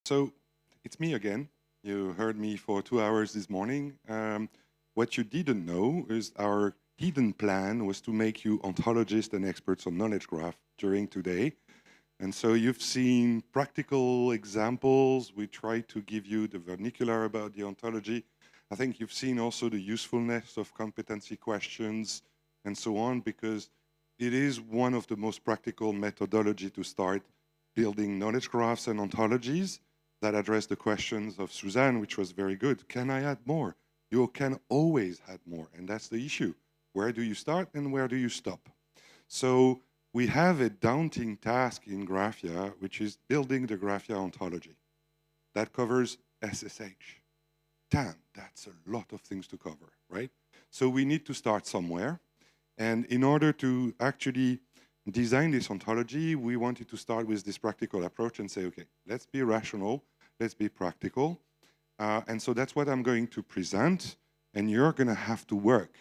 So it's me again. You heard me for 2 hours this morning. What you didn't know is our hidden plan was to make you ontologists and experts on knowledge graph during today. And so you've seen practical examples. We tried to give you the vernacular about the ontology. I think you've seen also the usefulness of competency questions and so on, because it is one of the most practical methodology to start building knowledge graphs and ontologies that address the questions of Suzanne, which was very good. Can I add more? You can always add more, and that's the issue. Where do you start and where do you stop? So we have a daunting task in GRAPHIA, which is building the GRAPHIA ontology. That covers SSH. Damn, that's a lot of things to cover, right? So we need to start somewhere. And in order to actually design this ontology, we wanted to start with this practical approach and say, okay, let's be rational, let's be practical. And so that's what I'm going to present, and you're going to have to work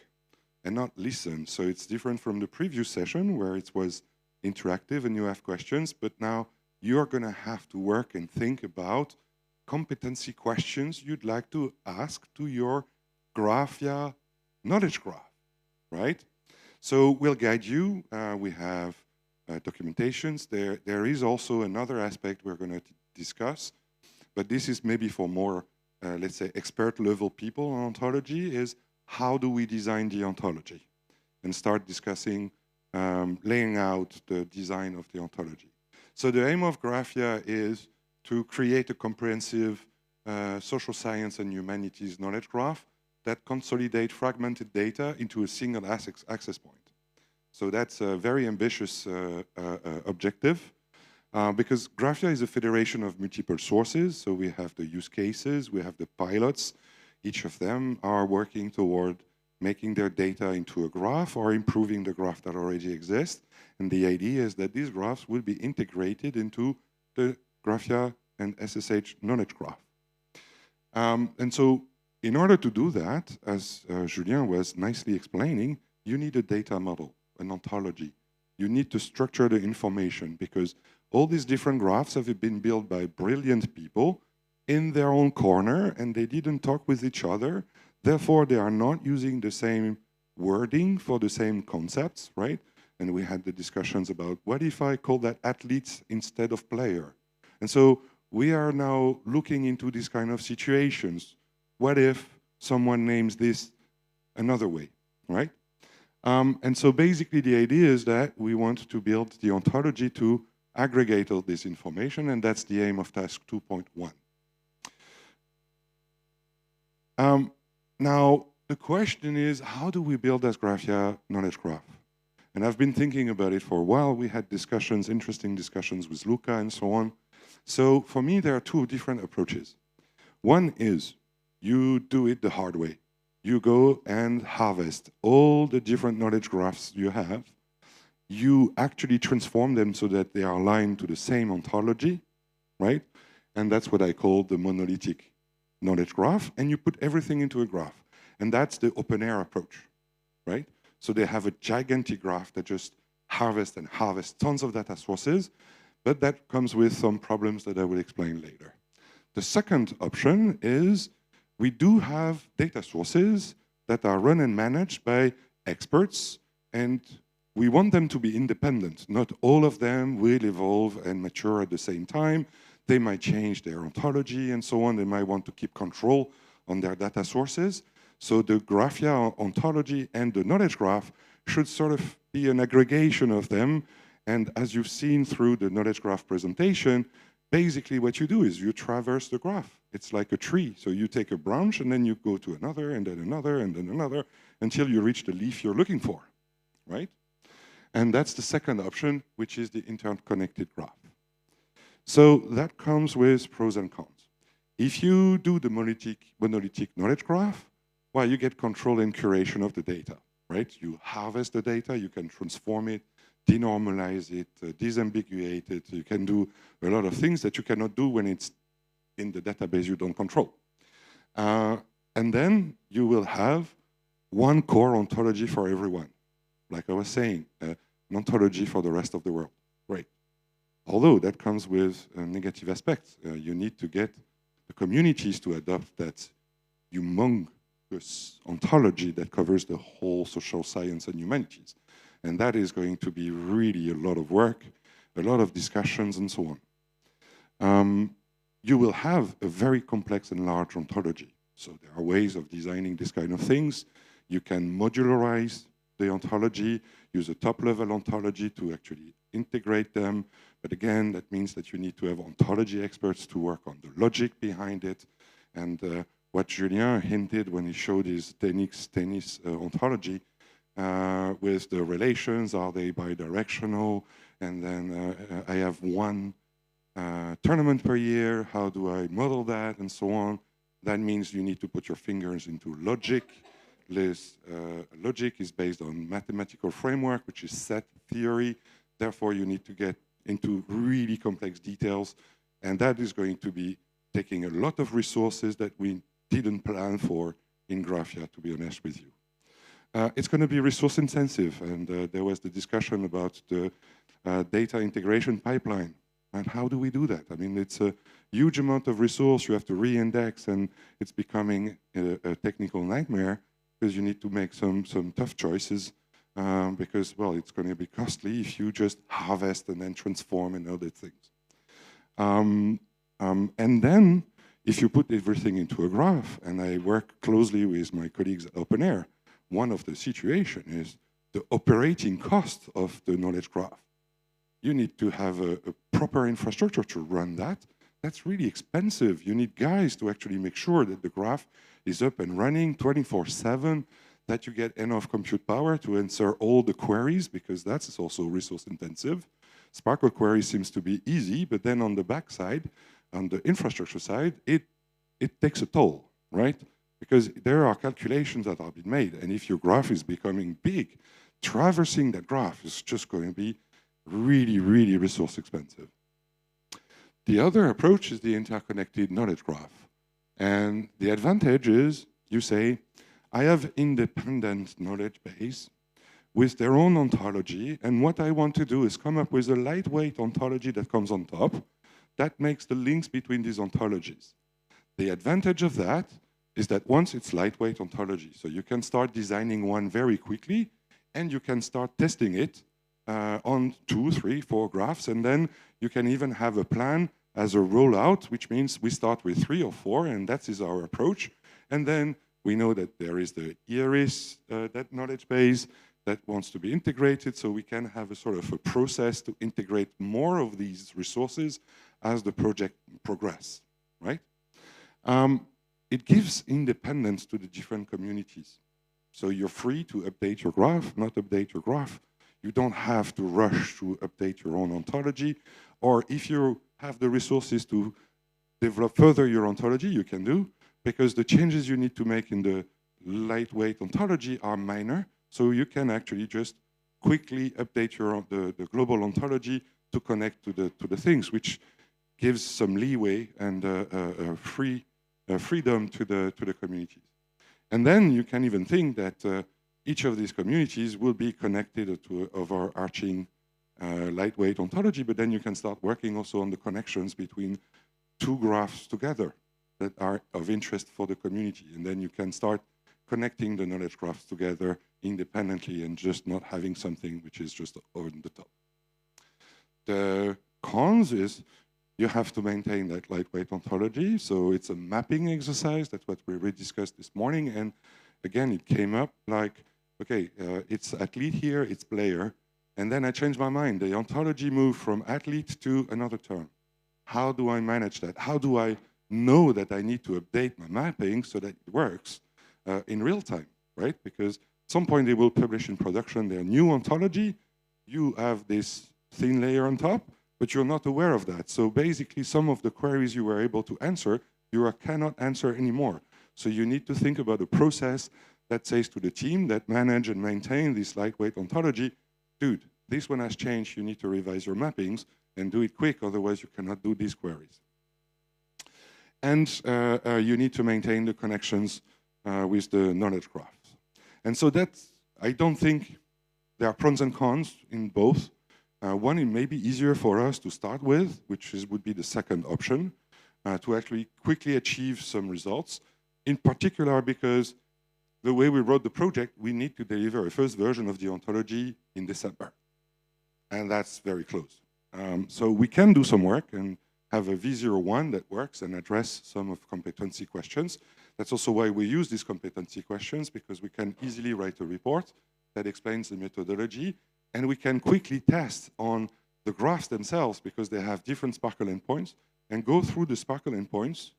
and not listen. So it's different from the previous session where it was interactive and you have questions, but now you're going to have to work and think about competency questions you'd like to ask to your GRAPHIA knowledge graph, right? So we'll guide you. We have documentations. There is also another aspect we're going to discuss, but this is maybe for more, let's say, expert level people on ontology, is how do we design the ontology and start discussing laying out the design of the ontology. So the aim of GRAPHIA is to create a comprehensive social science and humanities knowledge graph that consolidate fragmented data into a single access point. So that's a very ambitious objective because GRAPHIA is a federation of multiple sources. So we have the use cases, we have the pilots. Each of them are working toward making their data into a graph or improving the graph that already exists. And the idea is that these graphs will be integrated into the GRAPHIA and SSH knowledge graph. And so in order to do that, as Julien was nicely explaining, you need a data model, an ontology. You need to structure the information because all these different graphs have been built by brilliant people in their own corner and they didn't talk with each other. Therefore, they are not using the same wording for the same concepts, right? And we had the discussions about what if I call that athletes instead of player? And so we are now looking into these kind of situations. What if someone names this another way, right? And so basically the idea is that we want to build the ontology to aggregate all this information, and that's the aim of task 2.1. Now, the question is, how do we build this GRAPHIA knowledge graph? And I've been thinking about it for a while. We had discussions, interesting discussions with Luca and so on. So for me, there are two different approaches. One is you do it the hard way. You go and harvest all the different knowledge graphs you have. You actually transform them so that they are aligned to the same ontology, right? And that's what I call the monolithic knowledge graph. And you put everything into a graph. And that's the open air approach, right? So they have a gigantic graph that just harvests and harvests tons of data sources, but that comes with some problems that I will explain later. The second option is we do have data sources that are run and managed by experts, and we want them to be independent. Not all of them will evolve and mature at the same time. They might change their ontology and so on. They might want to keep control on their data sources. So the GRAPHIA ontology and the knowledge graph should sort of be an aggregation of them. And as you've seen through the knowledge graph presentation, basically what you do is you traverse the graph. It's like a tree. So you take a branch and then you go to another and then another and then another until you reach the leaf you're looking for, right? And that's the second option, which is the interconnected graph. So that comes with pros and cons. If you do the monolithic knowledge graph, well, you get control and curation of the data, right? You harvest the data, you can transform it, denormalize it, disambiguate it. You can do a lot of things that you cannot do when it's in the database you don't control. And then you will have one core ontology for everyone. Like I was saying, an ontology for the rest of the world. Great. Although that comes with negative aspects. You need to get the communities to adopt that humongous ontology that covers the whole social science and humanities. And that is going to be really a lot of work, a lot of discussions, and so on. You will have a very complex and large ontology. So there are ways of designing this kind of things. You can modularize the ontology, use a top-level ontology to actually integrate them. But again, that means that you need to have ontology experts to work on the logic behind it. And what Julien hinted when he showed his tennis ontology with the relations, are they bidirectional? And then I have one tournament per year, how do I model that, and so on. That means you need to put your fingers into logic. Logic is based on mathematical framework, which is set theory. Therefore, you need to get into really complex details. And that is going to be taking a lot of resources that we didn't plan for in GRAPHIA, to be honest with you. It's going to be resource intensive. And there was the discussion about the data integration pipeline. And how do we do that? I mean, it's a huge amount of resource. You have to re-index, and it's becoming a technical nightmare because you need to make some tough choices because, well, it's going to be costly if you just harvest and then transform and other things. And then, if you put everything into a graph, and I work closely with my colleagues at OpenAir, one of the situations is the operating cost of the knowledge graph. You need to have a proper infrastructure to run that. That's really expensive. You need guys to actually make sure that the graph is up and running 24/7, that you get enough compute power to answer all the queries, because that's also resource intensive. Sparkle query seems to be easy, but then on the back side, on the infrastructure side, it takes a toll, right? Because there are calculations that are being made, and if your graph is becoming big, traversing that graph is just going to be really, really resource expensive. The other approach is the interconnected knowledge graph. And the advantage is, you say, I have independent knowledge base with their own ontology, and what I want to do is come up with a lightweight ontology that comes on top that makes the links between these ontologies. The advantage of that is that once it's lightweight ontology, so you can start designing one very quickly, and you can start testing it on 2, 3, 4 graphs, and then you can even have a plan as a rollout, which means we start with 3 or 4, and that is our approach. And then we know that there is the IRIS, that knowledge base that wants to be integrated, so we can have a sort of a process to integrate more of these resources as the project progresses, right? It gives independence to the different communities. So you're free to update your graph, not update your graph. You don't have to rush to update your own ontology. Or if you have the resources to develop further your ontology, you can do, because the changes you need to make in the lightweight ontology are minor. So you can actually just quickly update the global ontology to connect to the things, which gives some leeway and freedom to the communities. And then you can even think that each of these communities will be connected to overarching lightweight ontology, but then you can start working also on the connections between 2 graphs together that are of interest for the community. And then you can start connecting the knowledge graphs together independently and just not having something which is just on the top. The cons is you have to maintain that lightweight ontology. So it's a mapping exercise. That's what we already discussed this morning. And again, it came up like, okay, it's athlete here, it's player. And then I changed my mind. The ontology moved from athlete to another term. How do I manage that? How do I know that I need to update my mapping so that it works in real time, right? Because at some point they will publish in production their new ontology. You have this thin layer on top, but you're not aware of that. So basically, some of the queries you were able to answer, you cannot answer anymore. So you need to think about a process that says to the team that manage and maintain this lightweight ontology, dude, this one has changed, you need to revise your mappings and do it quick, otherwise you cannot do these queries. And you need to maintain the connections with the knowledge graphs. And so that's, I don't think there are pros and cons in both. One, it may be easier for us to start with, which would be the second option, to actually quickly achieve some results, in particular because the way we wrote the project, we need to deliver a first version of the ontology in December. And that's very close. So we can do some work and have a V01 that works and address some of competency questions. That's also why we use these competency questions, because we can easily write a report that explains the methodology, and we can quickly test on the graphs themselves because they have different Sparkle endpoints, and go through the Sparkle endpoints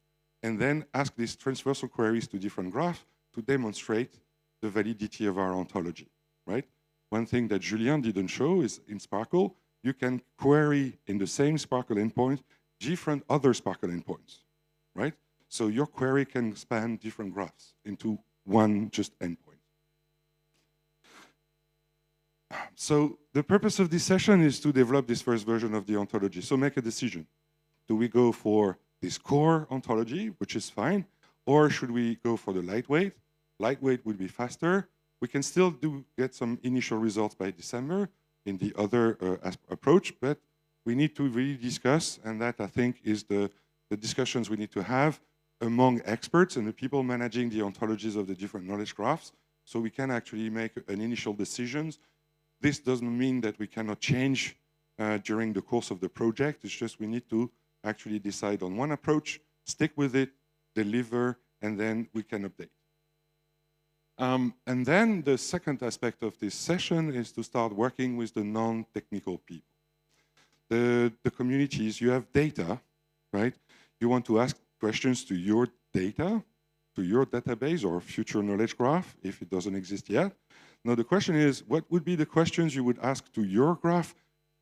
and then ask these transversal queries to different graphs to demonstrate the validity of our ontology, right? One thing that Julien didn't show is in Sparkle, you can query in the same Sparkle endpoint different other Sparkle endpoints, right? So your query can span different graphs into one just endpoint. So the purpose of this session is to develop this first version of the ontology. So make a decision. Do we go for this core ontology, which is fine, or should we go for the lightweight? Lightweight would be faster. We can still get some initial results by December in the other approach, but we need to really discuss, and that I think is the discussions we need to have among experts and the people managing the ontologies of the different knowledge graphs, so we can actually make an initial decisions. This doesn't mean that we cannot change during the course of the project. It's just we need to actually decide on one approach, stick with it, deliver, and then we can update. And then the second aspect of this session is to start working with the non-technical people. The communities, you have data, right? You want to ask questions to your data, to your database or future knowledge graph, if it doesn't exist yet. Now the question is, what would be the questions you would ask to your graph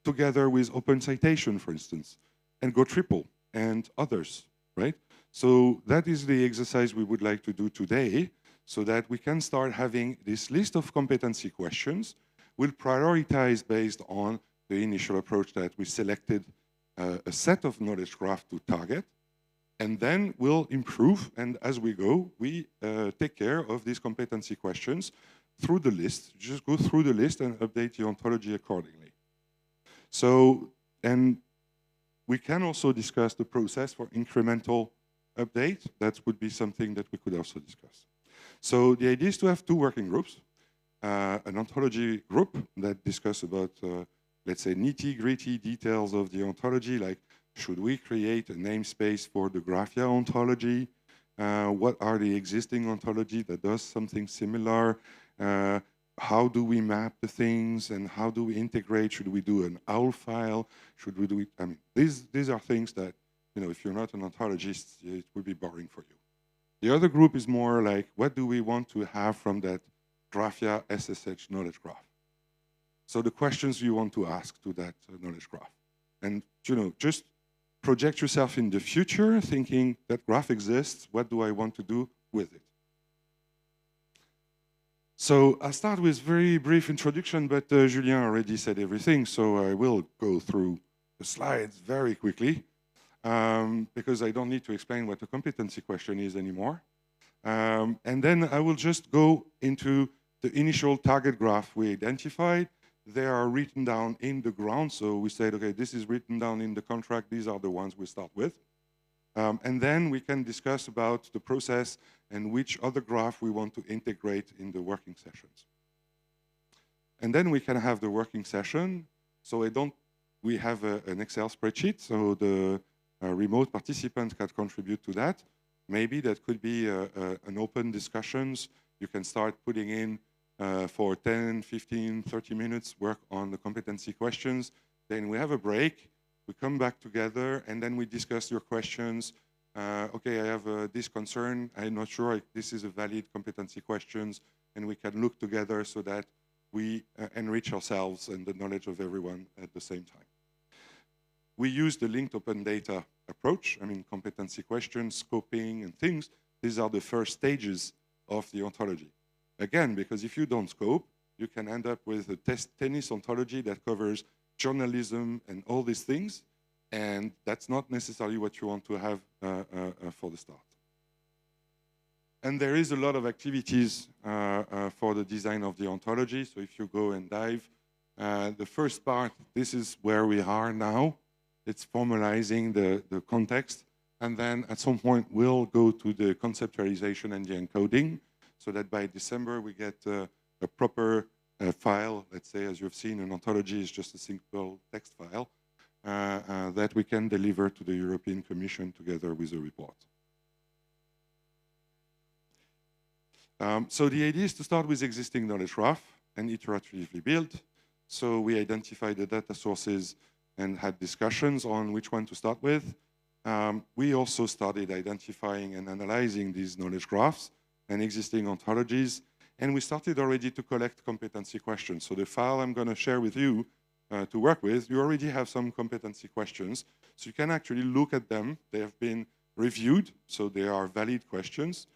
together with OpenCitation, for instance, and GoTRIPLE and others, right? So that is the exercise we would like to do today, so that we can start having this list of competency questions. We'll prioritize based on the initial approach that we selected a set of knowledge graph to target, and then we'll improve, and as we go, we take care of these competency questions through the list. Just go through the list and update the ontology accordingly. So, and we can also discuss the process for incremental update. That would be something that we could also discuss. So the idea is to have two working groups, an ontology group that discuss about, let's say, nitty-gritty details of the ontology, like should we create a namespace for the GRAPHIA ontology? What are the existing ontology that does something similar? How do we map the things and how do we integrate? Should we do an OWL file? Should we do it? I mean, these are things that, you know, if you're not an ontologist, it would be boring for you. The other group is more like, what do we want to have from that GRAPHIA SSH knowledge graph? So the questions you want to ask to that knowledge graph. And, you know, just project yourself in the future, thinking that graph exists, what do I want to do with it? So I'll start with very brief introduction, but Julien already said everything, so I will go through the slides very quickly. Because I don't need to explain what a competency question is anymore. And then I will just go into the initial target graph we identified. They are written down in the ground. So we said, okay, this is written down in the contract. These are the ones we start with. And then we can discuss about the process and which other graph we want to integrate in the working sessions. And then we can have the working session. So we have an Excel spreadsheet. So the remote participants can contribute to that. Maybe that could be an open discussions. You can start putting in for 10, 15, 30 minutes work on the competency questions. Then we have a break. We come back together and then we discuss your questions. Okay, I have this concern. I'm not sure if this is a valid competency questions, and we can look together so that we enrich ourselves and the knowledge of everyone at the same time. We use the linked open data approach. I mean, competency questions, scoping, and things. These are the first stages of the ontology. Again, because if you don't scope, you can end up with a tennis ontology that covers journalism and all these things, and that's not necessarily what you want to have for the start. And there is a lot of activities for the design of the ontology. So if you go and dive The first part, this is where we are now. It's formalizing the context. And then at some point, we'll go to the conceptualization and the encoding so that by December, we get a proper file. Let's say, as you've seen, an ontology is just a simple text file that we can deliver to the European Commission together with a report. So the idea is to start with existing knowledge graph and iteratively build. So we identified the data sources and had discussions on which one to start with. We also started identifying and analyzing these knowledge graphs and existing ontologies. And we started already to collect competency questions. So the file I'm going to share with you to work with, you already have some competency questions. So you can actually look at them. They have been reviewed, so they are valid questions.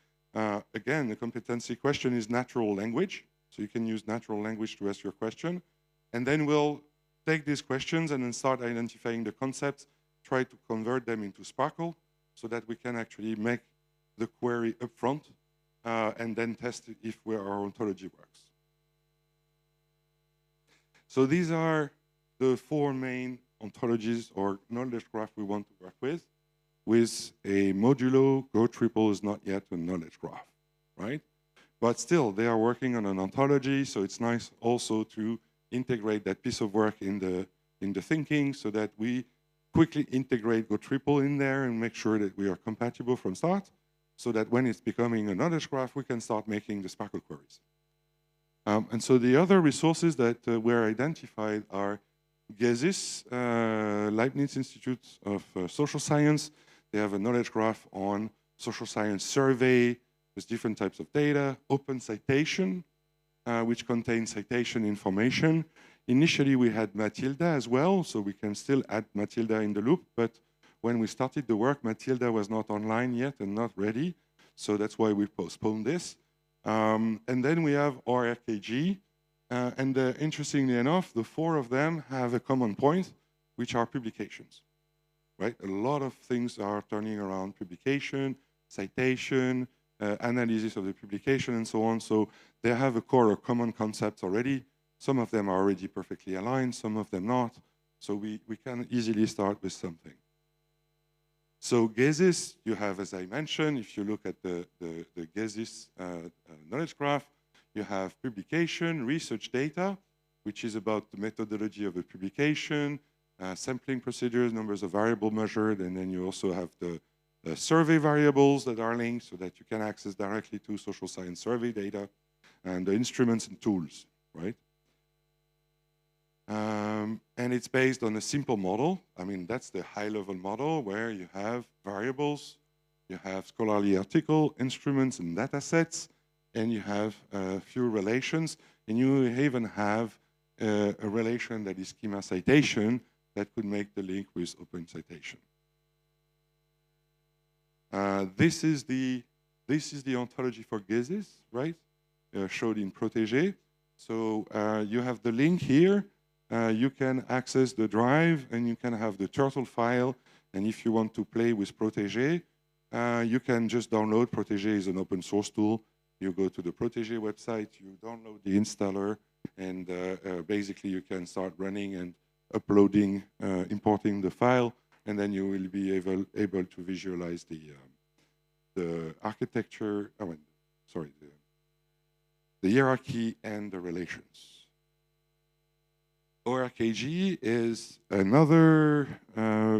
Again, the competency question is natural language. So you can use natural language to ask your question. And then we'll take these questions and then start identifying the concepts, try to convert them into Sparkle so that we can actually make the query upfront and then test if our ontology works. So these are the 4 main ontologies or knowledge graph we want to work with a modulo. GoTRIPLE is not yet a knowledge graph, right? But still, they are working on an ontology, so it's nice also to integrate that piece of work in the thinking so that we quickly integrate GoTRIPLE in there and make sure that we are compatible from start so that when it's becoming a knowledge graph, we can start making the Sparkle queries. And so the other resources that were identified are GESIS, Leibniz Institute of Social Science. They have a knowledge graph on social science survey with different types of data. OpenCitation, which contains citation information. Initially, we had Matilda as well, so we can still add Matilda in the loop. But when we started the work, Matilda was not online yet and not ready. So that's why we postponed this. And then we have OKRG. And interestingly enough, the 4 of them have a common point, which are publications, right? A lot of things are turning around publication, citation, analysis of the publication, and so on. So they have a core of common concepts already. Some of them are already perfectly aligned, some of them not. So we can easily start with something. So GESIS, you have, as I mentioned, if you look at the GESIS knowledge graph, you have publication, research data, which is about the methodology of the publication, sampling procedures, numbers of variables measured, and then you also have the survey variables that are linked so that you can access directly to social science survey data, and the instruments and tools, right? And it's based on a simple model. I mean, that's the high-level model where you have variables, you have scholarly article, instruments and data sets, and you have a few relations, and you even have a relation that is schema citation that could make the link with OpenCitation. This is the ontology for GESIS, right? Showed in Protégé. So you have the link here. You can access the drive, and you can have the turtle file. And if you want to play with Protégé, you can just download. Protégé is an open source tool. You go to the Protégé website, you download the installer, and basically you can start running and uploading, importing the file, and then you will be able to visualize the architecture, the hierarchy and the relations. OKRG is another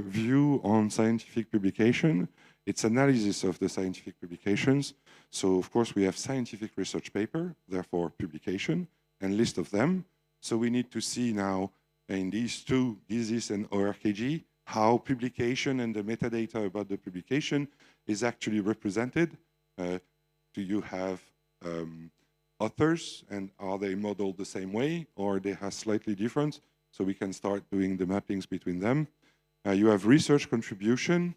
view on scientific publication. It's analysis of the scientific publications. So, of course, we have scientific research paper, therefore publication, and list of them. So we need to see now in these 2, GESIS and OKRG, how publication and the metadata about the publication is actually represented. Do you have authors, and are they modeled the same way, or they are slightly different? So we can start doing the mappings between them. You have research contribution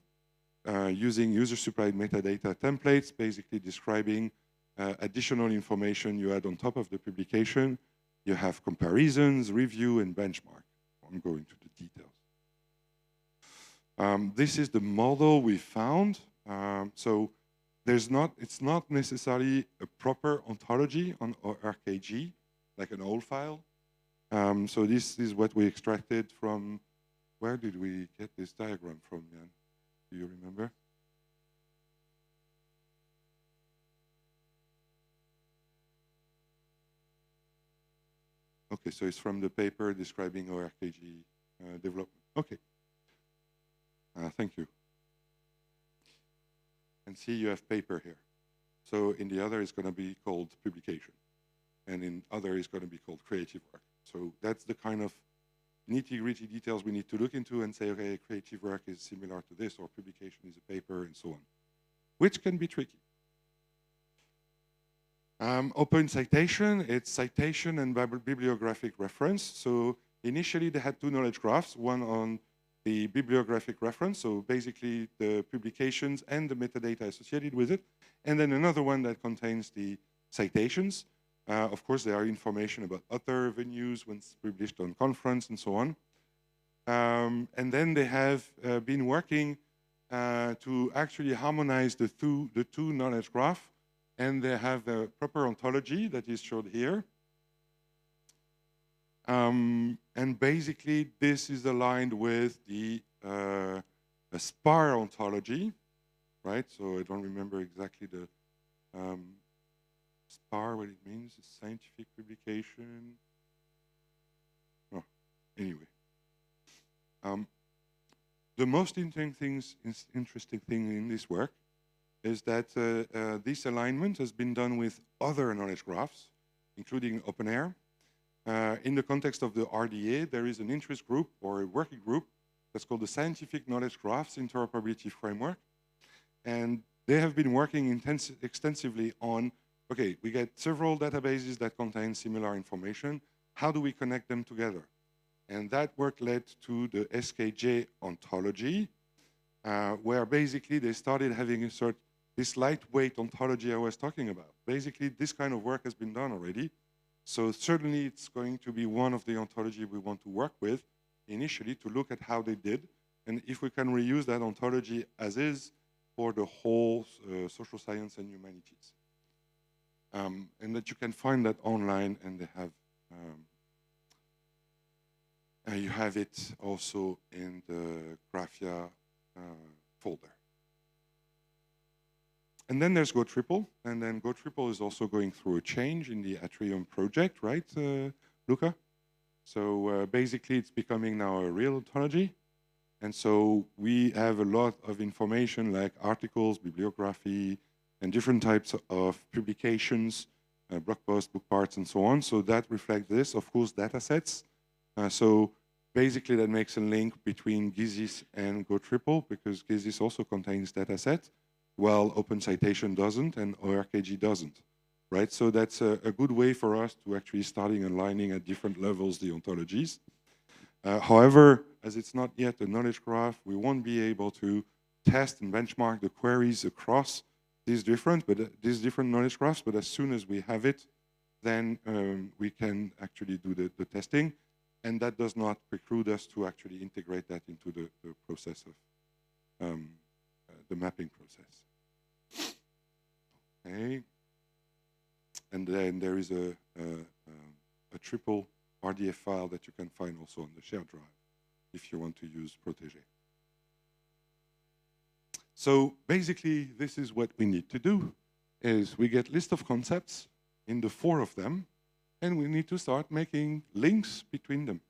using user-supplied metadata templates, basically describing additional information you add on top of the publication. You have comparisons, review, and benchmark. I'm going to the details. This is the model we found. So it's not necessarily a proper ontology on OKRG, like an old file. So this is what we extracted from, where did we get this diagram from, Yann? Do you remember? Okay, so it's from the paper describing OKRG development. Okay, thank you. And see, you have paper here. So in the other, it's going to be called publication. And in other, it's going to be called creative work. So that's the kind of nitty-gritty details we need to look into and say, okay, creative work is similar to this, or publication is a paper, and so on, which can be tricky. Open citation, it's citation and bibliographic reference. So initially, they had two knowledge graphs, one on the bibliographic reference, so basically the publications and the metadata associated with it, and then another one that contains the citations. Of course, there are information about author, venues, when it's published on conference, and so on. And then they have been working to actually harmonize the two knowledge graphs, and they have a proper ontology that is shown here. And basically, this is aligned with the SPAR ontology, right? So I don't remember exactly the SPAR, what it means, scientific publication. Oh, anyway. The most interesting thing in this work is that this alignment has been done with other knowledge graphs, including OpenAir. In the context of the RDA, there is an interest group or a working group that's called the Scientific Knowledge Graphs Interoperability Framework. And they have been working extensively on, okay, we get several databases that contain similar information. How do we connect them together? And that work led to the SKG-IF Ontology, where basically they started having this lightweight ontology I was talking about. Basically, this kind of work has been done already. So certainly it's going to be one of the ontology we want to work with initially to look at how they did, and if we can reuse that ontology as is for the whole social science and humanities. And that you can find that online, and they have you have it also in the GRAPHIA folder. And then there's GoTRIPLE, and then GoTRIPLE is also going through a change in the Atrium project, right, Luca? So basically, it's becoming now a real ontology. And so we have a lot of information like articles, bibliography, and different types of publications, blog posts, book parts, and so on. So that reflects this, of course, data sets. So basically, that makes a link between GESIS and GoTRIPLE, because GESIS also contains data sets, while OpenCitation doesn't and OKRG doesn't, right? So that's a good way for us to actually starting aligning at different levels the ontologies. However, as it's not yet a knowledge graph, we won't be able to test and benchmark the queries across these different knowledge graphs, but as soon as we have it, then we can actually do the testing, and that does not preclude us to actually integrate that into the process of the mapping process. Okay, and then there is a triple RDF file that you can find also on the shared drive if you want to use Protégé. So basically, this is what we need to do, is we get list of concepts in the 4 of them, and we need to start making links between them.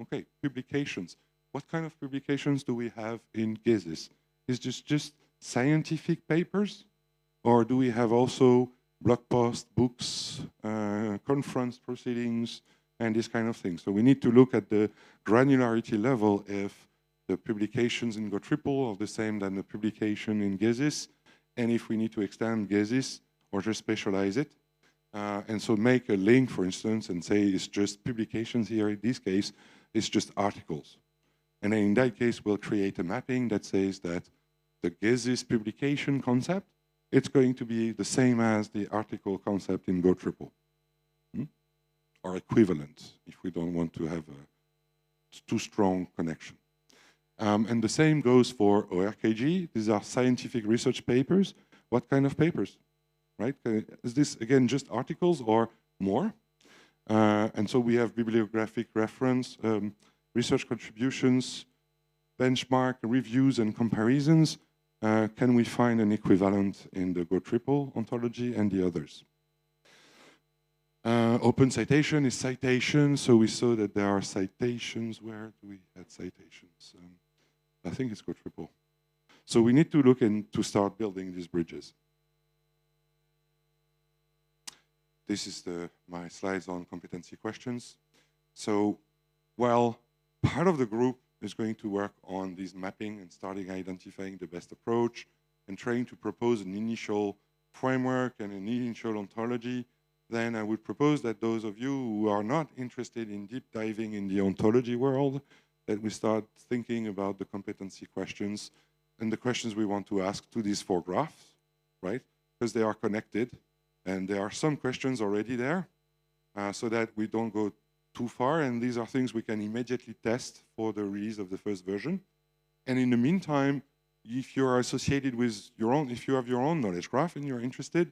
Okay, publications. What kind of publications do we have in GESIS? Is this just scientific papers? Or do we have also blog posts, books, conference proceedings, and this kind of thing? So we need to look at the granularity level if the publications in GoTRIPLE are the same than the publication in GESIS, and if we need to extend GESIS or just specialize it. And so make a link, for instance, and say it's just publications here. In this case, it's just articles. And then in that case, we'll create a mapping that says that the GESIS publication concept, it's going to be the same as the article concept in GoTRIPLE, or equivalent, if we don't want to have a too strong connection. And the same goes for OKRG. These are scientific research papers. What kind of papers, right? Is this, again, just articles or more? And so we have bibliographic reference, research contributions, benchmark, reviews, and comparisons. Can we find an equivalent in the GoTRIPLE ontology and the others? Open citation is citation, so we saw that there are citations. Where do we have citations? I think it's GoTRIPLE. So we need to look in to start building these bridges. This is my slides on competency questions. So while part of the group is going to work on this mapping and starting identifying the best approach and trying to propose an initial framework and an initial ontology, then I would propose that those of you who are not interested in deep diving in the ontology world, that we start thinking about the competency questions and the questions we want to ask to these 4 graphs, right? Because they are connected, and there are some questions already there, so that we don't go too far, and these are things we can immediately test for the release of the first version. And in the meantime, if you're associated with your own, if you have your own knowledge graph and you're interested,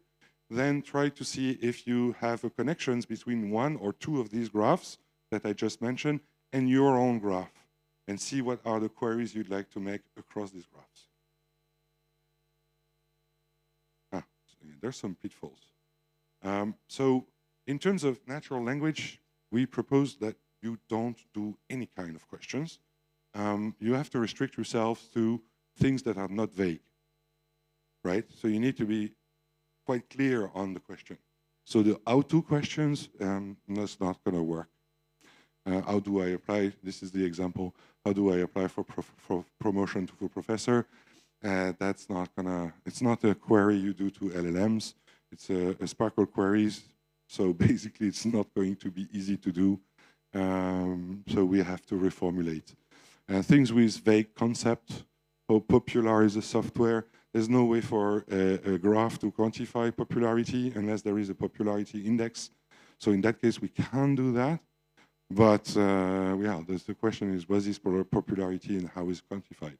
then try to see if you have connections between 1 or 2 of these graphs that I just mentioned and your own graph, and see what are the queries you'd like to make across these graphs. There's some pitfalls. So in terms of natural language, we propose that you don't do any kind of questions. You have to restrict yourself to things that are not vague, right? So you need to be quite clear on the question. So the how-to questions, that's not going to work. How do I apply? This is the example. How do I apply for promotion to full professor? That's not gonna, it's not a query you do to LLMs. It's a Sparkle queries. So basically it's not going to be easy to do. So we have to reformulate. Things with vague concept, how popular is a software. There's no way for a graph to quantify popularity unless there is a popularity index. So in that case, we can do that. But yeah, the question is, what is popularity and how is it quantified?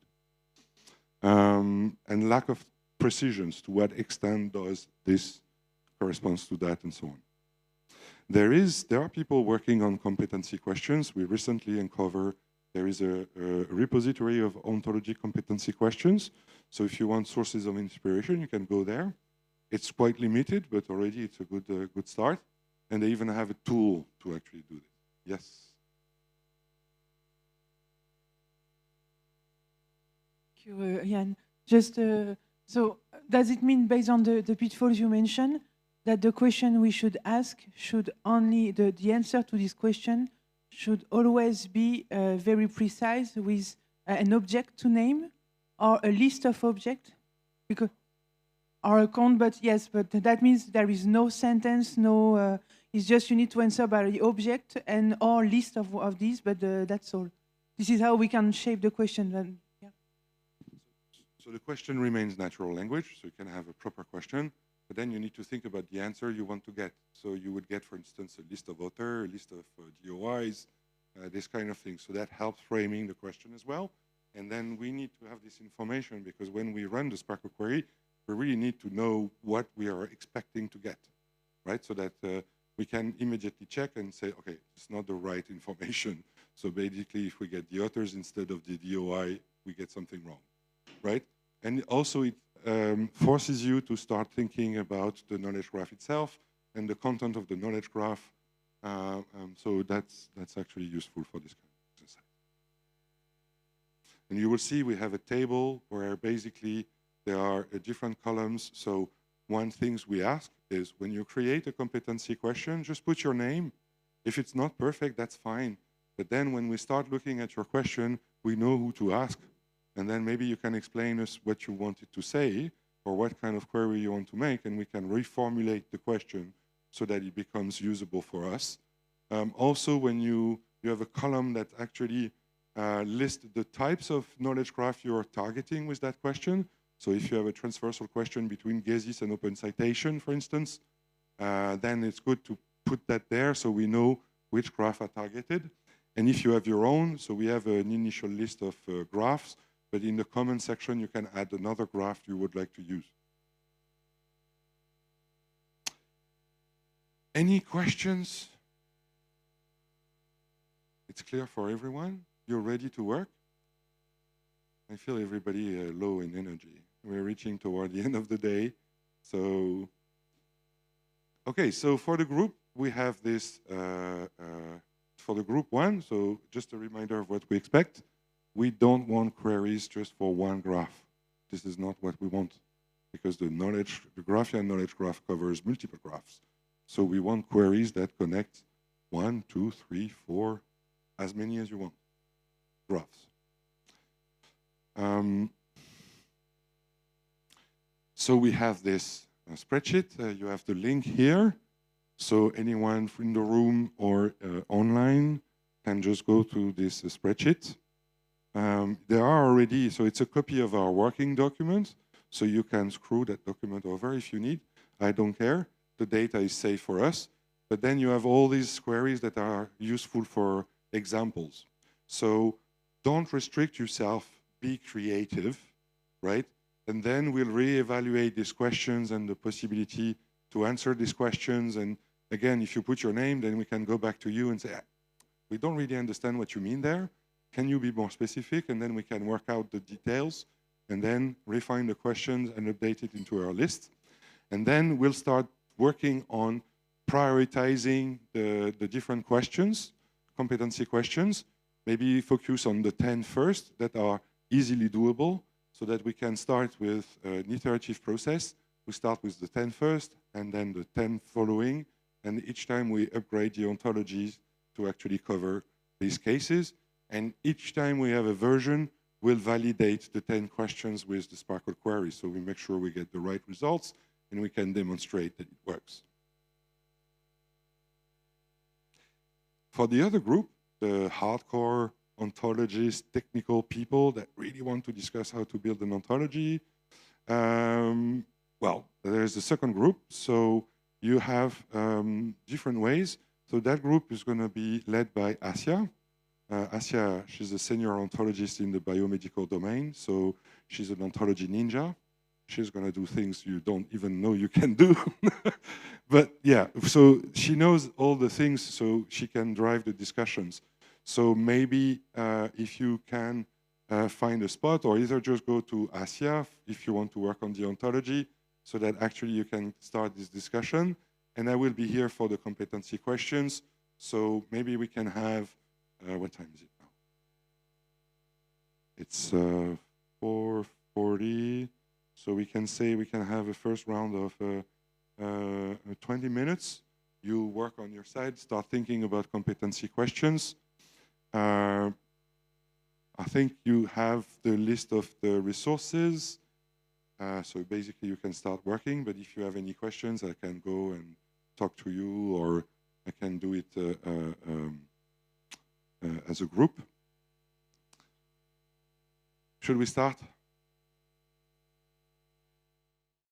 And lack of precisions, to what extent does this corresponds to that, and so on. There are people working on competency questions. We recently uncovered there is a repository of ontology competency questions. So if you want sources of inspiration, you can go there. It's quite limited, but already it's a good start. And they even have a tool to actually do this. Yes. Thank you, Yann. Just so, does it mean, based on the pitfalls you mentioned, that the question we should ask should only the answer to this question should always be very precise with an object to name or a list of objects? Because or a count, but yes, but that means there is no sentence, no. It's just you need to answer by the object and or list of these, but that's all. This is how we can shape the question. Then, yeah. So the question remains natural language, so you can have a proper question, but then you need to think about the answer you want to get. So you would get, for instance, a list of authors, a list of DOIs, this kind of thing. So that helps framing the question as well. And then we need to have this information because when we run the Sparkle query, we really need to know what we are expecting to get, right? So that we can immediately check and say, okay, it's not the right information. So basically, if we get the authors instead of the DOI, we get something wrong, right? And also it forces you to start thinking about the knowledge graph itself and the content of the knowledge graph. So that's actually useful for this kind of exercise. And you will see we have a table where basically there are different columns. So one thing we ask is when you create a competency question, just put your name. If it's not perfect, that's fine. But then when we start looking at your question, we know who to ask. And then maybe you can explain us what you wanted to say or what kind of query you want to make, and we can reformulate the question so that it becomes usable for us. Also, when you have a column that actually lists the types of knowledge graph you are targeting with that question. So if you have a transversal question between GESIS and OpenCitation, for instance, then it's good to put that there so we know which graph are targeted. And if you have your own, so we have an initial list of graphs, but in the comment section, you can add another graph you would like to use. Any questions It's clear for everyone? You're ready to work? I feel everybody low in energy. We're reaching toward the end of the day. So, okay, so for the group, we have this, for the group one, so just a reminder of what we expect. We don't want queries just for one graph. This is not what we want, because the GRAPHIA knowledge graph covers multiple graphs. So we want queries that connect 1, 2, 3, 4, as many as you want, graphs. So we have this spreadsheet. You have the link here. So anyone in the room or online can just go to this spreadsheet. There are already, so it's a copy of our working document. So you can screw that document over if you need. I don't care. The data is safe for us. But then you have all these queries that are useful for examples. So don't restrict yourself. Be creative, right? And then we'll reevaluate these questions and the possibility to answer these questions. And again, if you put your name, then we can go back to you and say, we don't really understand what you mean there. Can you be more specific? And then we can work out the details and then refine the questions and update it into our list. And then we'll start working on prioritizing the different questions, competency questions, maybe focus on the 10 first that are easily doable so that we can start with an iterative process. We start with the 10 first and then the 10 following. And each time we upgrade the ontologies to actually cover these cases. And each time we have a version, we'll validate the 10 questions with the Sparkle query. So we make sure we get the right results and we can demonstrate that it works. For the other group, the hardcore ontologists, technical people that really want to discuss how to build an ontology, well, there's a second group. So you have different ways. So that group is going to be led by Asia. Asia, she's a senior ontologist in the biomedical domain. So she's an ontology ninja. She's going to do things you don't even know you can do. But yeah, so she knows all the things so she can drive the discussions. So maybe if you can find a spot or either just go to Asia if you want to work on the ontology so that actually you can start this discussion. And I will be here for the competency questions. So maybe we can have, what time is it now? It's 4:40. So we can say we can have a first round of 20 minutes. You work on your side, start thinking about competency questions. I think you have the list of the resources. So basically you can start working, but if you have any questions, I can go and talk to you, or I can do it as a group. Should we start?